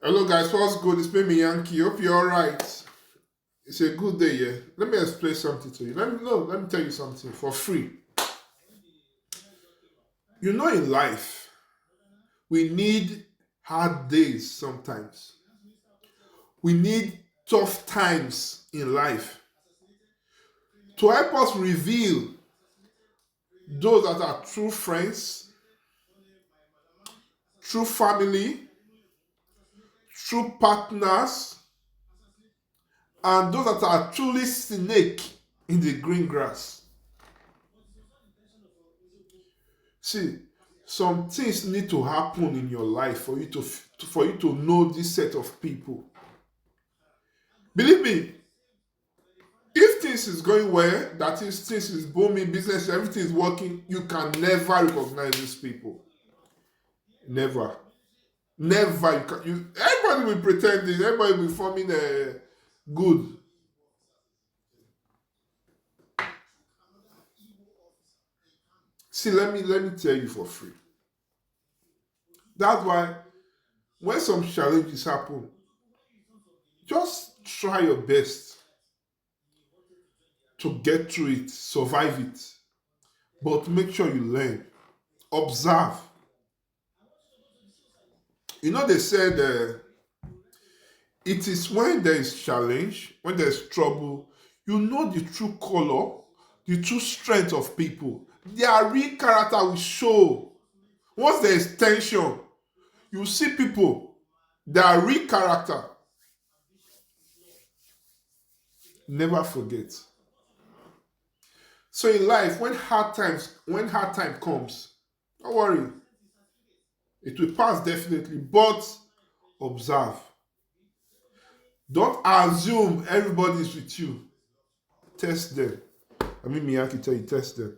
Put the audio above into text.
Hello guys, what's good? It's me Yankee. Hope you're alright. It's a good day, yeah. Let me explain something to you. Let me tell you something for free. In life, we need hard days sometimes. We need tough times in life to help us reveal those that are true friends, true family, true partners, and those that are truly snake in the green grass. See, some things need to happen in your life for you to know this set of people. Believe me, if things is going well, that is, things is booming, business, everything is working, you can never recognize these people. Never, never. Everybody will pretend this. Everybody will be forming a good. See, let me tell you for free. That's why when some challenges happen, just try your best to get through it, survive it. But make sure you learn, observe. They said it is when there is challenge, when there is trouble, you know the true color, the true strength of people. Their real character will show. Once there is tension, you see people, their real character. Never forget. So in life, when hard time comes, don't worry, it will pass definitely. But observe. Don't assume everybody is with you. Test them. I mean, Miyaki tell you, test them.